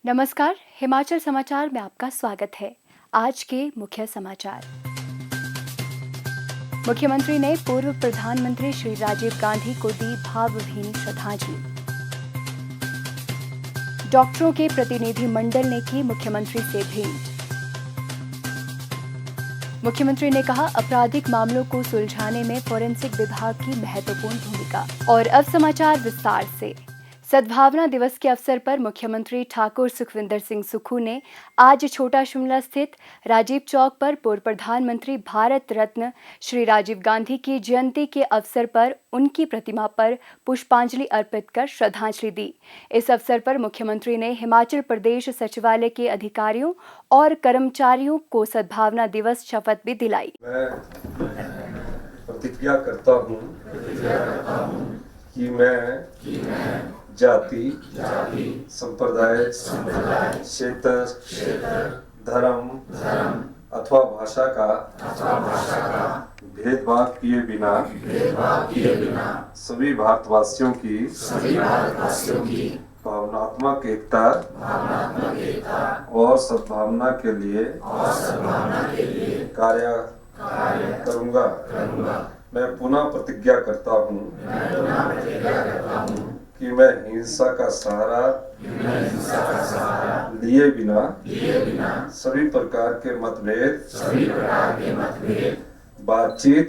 नमस्कार, हिमाचल समाचार में आपका स्वागत है। आज के मुख्य समाचार। मुख्यमंत्री ने पूर्व प्रधानमंत्री श्री राजीव गांधी को दी भावभीनी श्रद्धांजलि। डॉक्टरों के प्रतिनिधि मंडल ने की मुख्यमंत्री से भेंट। मुख्यमंत्री ने कहा, आपराधिक मामलों को सुलझाने में फोरेंसिक विभाग की महत्वपूर्ण भूमिका। और अब समाचार विस्तार से। सद्भावना दिवस के अवसर पर मुख्यमंत्री ठाकुर सुखविंदर सिंह सुक्खू ने आज छोटा शिमला स्थित राजीव चौक पर पूर्व प्रधानमंत्री भारत रत्न श्री राजीव गांधी की जयंती के अवसर पर उनकी प्रतिमा पर पुष्पांजलि अर्पित कर श्रद्धांजलि दी। इस अवसर पर मुख्यमंत्री ने हिमाचल प्रदेश सचिवालय के अधिकारियों और कर्मचारियों को सद्भावना दिवस शपथ भी दिलाई। मैं प्रतिज्ञा करता हूँ कि मैं जाति, संप्रदाय, क्षेत्र, धर्म अथवा भाषा का भेदभाव किए बिना सभी भारतवासियों की भावनात्मक एकता और सद्भावना के लिए कार्य करूंगा। मैं पुनः प्रतिज्ञा करता हूँ कि मैं हिंसा का सहारा लिए बिना सभी प्रकार के मतभेद बातचीत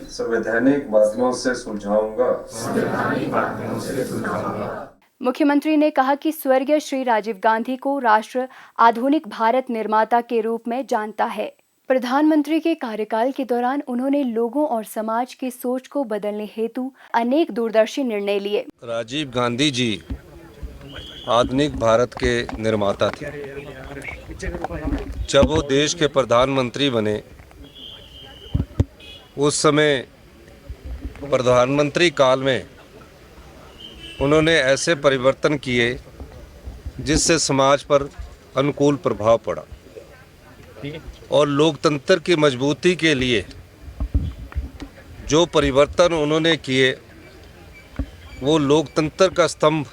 संवैधानिक माध्यमों से सुलझाऊंगा। मुख्यमंत्री ने कहा कि स्वर्गीय श्री राजीव गांधी को राष्ट्र आधुनिक भारत निर्माता के रूप में जानता है। प्रधानमंत्री के कार्यकाल के दौरान उन्होंने लोगों और समाज की सोच को बदलने हेतु अनेक दूरदर्शी निर्णय लिए। राजीव गांधी जी आधुनिक भारत के निर्माता थे। जब वो देश के प्रधानमंत्री बने, उस समय प्रधानमंत्री काल में उन्होंने ऐसे परिवर्तन किए जिससे समाज पर अनुकूल प्रभाव पड़ा और लोकतंत्र की मजबूती के लिए जो परिवर्तन उन्होंने किए, वो लोकतंत्र का स्तंभ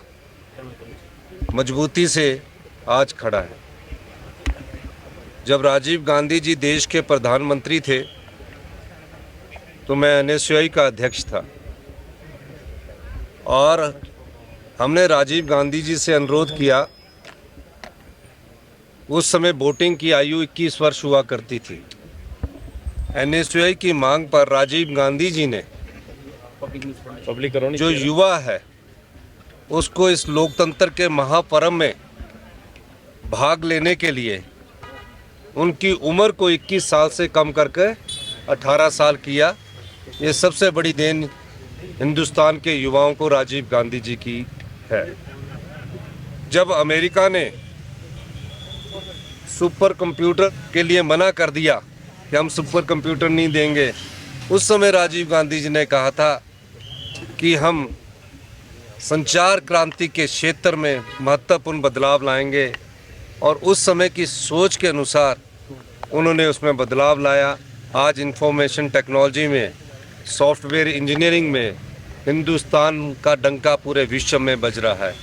मजबूती से आज खड़ा है। जब राजीव गांधी जी देश के प्रधानमंत्री थे तो मैं एनएसयूआई का अध्यक्ष था और हमने राजीव गांधी जी से अनुरोध किया। उस समय वोटिंग की आयु 21 वर्ष हुआ करती थी। एनएसयूआई की मांग पर राजीव गांधी जी ने जो युवा है उसको इस लोकतंत्र के महापर्व में भाग लेने के लिए उनकी उम्र को 21 साल से कम करके 18 साल किया। ये सबसे बड़ी देन हिंदुस्तान के युवाओं को राजीव गांधी जी की है। जब अमेरिका ने सुपर कंप्यूटर के लिए मना कर दिया कि हम सुपर कंप्यूटर नहीं देंगे, उस समय राजीव गांधी जी ने कहा था कि हम संचार क्रांति के क्षेत्र में महत्वपूर्ण बदलाव लाएंगे और उस समय की सोच के अनुसार उन्होंने उसमें बदलाव लाया। आज इंफॉर्मेशन टेक्नोलॉजी में, सॉफ्टवेयर इंजीनियरिंग में हिंदुस्तान का डंका पूरे विश्व में बज रहा है।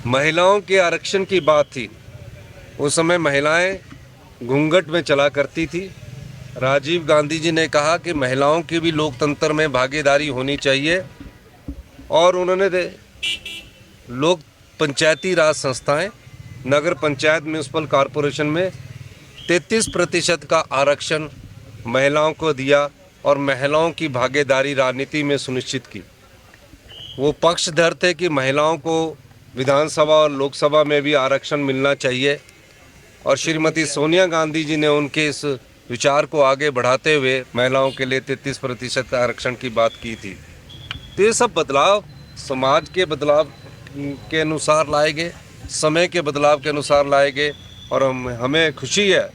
महिलाओं के आरक्षण की बात थी, उस समय महिलाएं घूंघट में चला करती थी। राजीव गांधी जी ने कहा कि महिलाओं की भी लोकतंत्र में भागीदारी होनी चाहिए और उन्होंने लोक पंचायती राज संस्थाएं, नगर पंचायत म्यूनसिपल कॉरपोरेशन में 33% का आरक्षण महिलाओं को दिया और महिलाओं की भागीदारी राजनीति में सुनिश्चित की। वो पक्षधर थे कि महिलाओं को विधानसभा और लोकसभा में भी आरक्षण मिलना चाहिए और श्रीमती सोनिया गांधी जी ने उनके इस विचार को आगे बढ़ाते हुए महिलाओं के लिए 33% आरक्षण की बात की थी। तो ये सब बदलाव समाज के बदलाव के अनुसार लाए गए, समय के बदलाव के अनुसार लाए गए और हमें खुशी है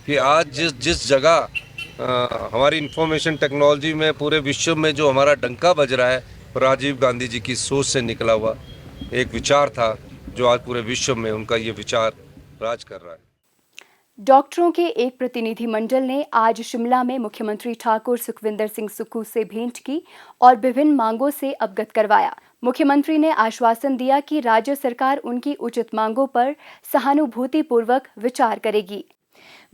कि आज जिस जगह हमारी इंफॉर्मेशन टेक्नोलॉजी में पूरे विश्व में जो हमारा डंका बज रहा है, राजीव गांधी जी की सोच से निकला हुआ एक विचार था जो आज पूरे विश्व में उनका ये विचार राज कर रहा है। डॉक्टरों के एक प्रतिनिधि मंडल ने आज शिमला में मुख्यमंत्री ठाकुर सुखविंदर सिंह सुक्खू से भेंट की और विभिन्न मांगों से अवगत करवाया। मुख्यमंत्री ने आश्वासन दिया कि राज्य सरकार उनकी उचित मांगों पर सहानुभूतिपूर्वक विचार करेगी।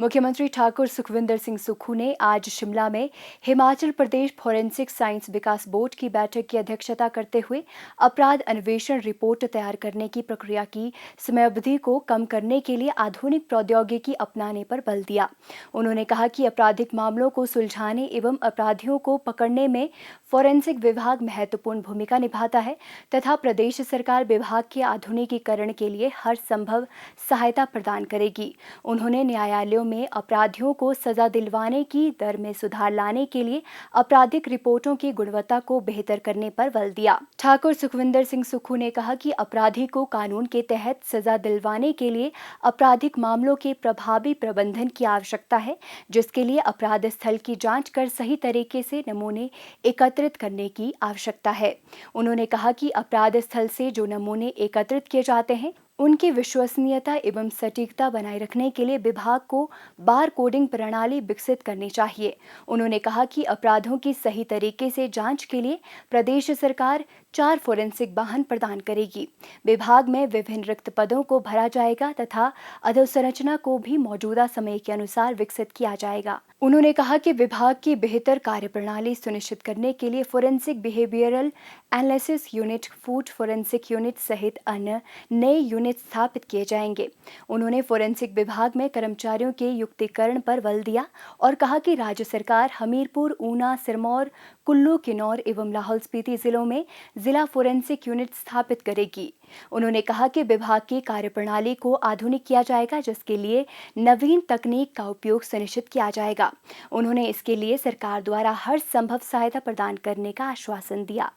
मुख्यमंत्री ठाकुर सुखविंदर सिंह सुक्खू ने आज शिमला में हिमाचल प्रदेश फॉरेंसिक साइंस विकास बोर्ड की बैठक की अध्यक्षता करते हुए अपराध अन्वेषण रिपोर्ट तैयार करने की प्रक्रिया की समयावधि को कम करने के लिए आधुनिक प्रौद्योगिकी अपनाने पर बल दिया। उन्होंने कहा कि आपराधिक मामलों को सुलझाने एवं अपराधियों को पकड़ने में फॉरेंसिक विभाग महत्वपूर्ण भूमिका निभाता है तथा प्रदेश सरकार विभाग के आधुनिकीकरण के लिए हर संभव सहायता प्रदान करेगी। उन्होंने न्यायालयों में अपराधियों को सजा दिलवाने की दर में सुधार लाने के लिए आपराधिक रिपोर्टों की गुणवत्ता को बेहतर करने पर बल दिया। ठाकुर सुखविंदर सिंह सुक्खू ने कहा कि अपराधी को कानून के तहत सजा दिलवाने के लिए आपराधिक मामलों के प्रभावी प्रबंधन की आवश्यकता है, जिसके लिए अपराध स्थल की जांच कर सही तरीके से नमूने एकत्रित करने की आवश्यकता है। उन्होंने कहा कि अपराध स्थल से जो नमूने एकत्रित किए जाते हैं उनकी विश्वसनीयता एवं सटीकता बनाए रखने के लिए विभाग को बार कोडिंग प्रणाली विकसित करनी चाहिए। उन्होंने कहा कि अपराधों की सही तरीके से जांच के लिए प्रदेश सरकार 4 फोरेंसिक वाहन प्रदान करेगी। विभाग में विभिन्न रिक्त पदों को भरा जाएगा तथा अधोसंरचना को भी मौजूदा समय के अनुसार विकसित किया जाएगा। उन्होंने कहा कि विभाग की बेहतर कार्यप्रणाली सुनिश्चित करने के लिए forensic behavioural analysis unit, food forensic unit सहित अन्य नए यूनिट स्थापित किए जाएंगे। उन्होंने फोरेंसिक विभाग में कर्मचारियों के युक्तिकरण पर बल दिया और कहा कि राज्य सरकार हमीरपुर, ऊना, सिरमौर, कुल्लू, किन्नौर एवं लाहौल स्पीति जिलों में जिला फोरेंसिक यूनिट स्थापित करेगी। उन्होंने कहा कि विभाग की कार्यप्रणाली को आधुनिक किया जाएगा, जिसके लिए नवीन तकनीक का उपयोग सुनिश्चित किया जाएगा। उन्होंने इसके लिए सरकार द्वारा हर संभव सहायता प्रदान करने का आश्वासन दिया।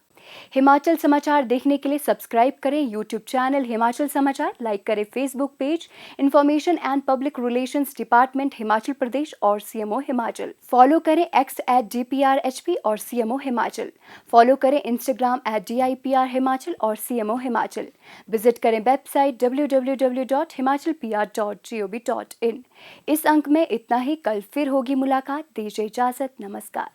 हिमाचल समाचार देखने के लिए सब्सक्राइब करें यूट्यूब चैनल हिमाचल समाचार, लाइक करें Facebook page information and public relations department Himachal Pradesh और सीएमओ हिमाचल। फॉलो करें एक्स @DPRHP और सीएमओ हिमाचल। फॉलो करें इंस्टाग्राम @DIPR हिमाचल और सीएमओ हिमाचल। विजिट करें वेबसाइट www.himachalpr.gov.in। इस अंक में इतना ही। कल फिर होगी मुलाकात। दीजिए इजाजत। नमस्कार।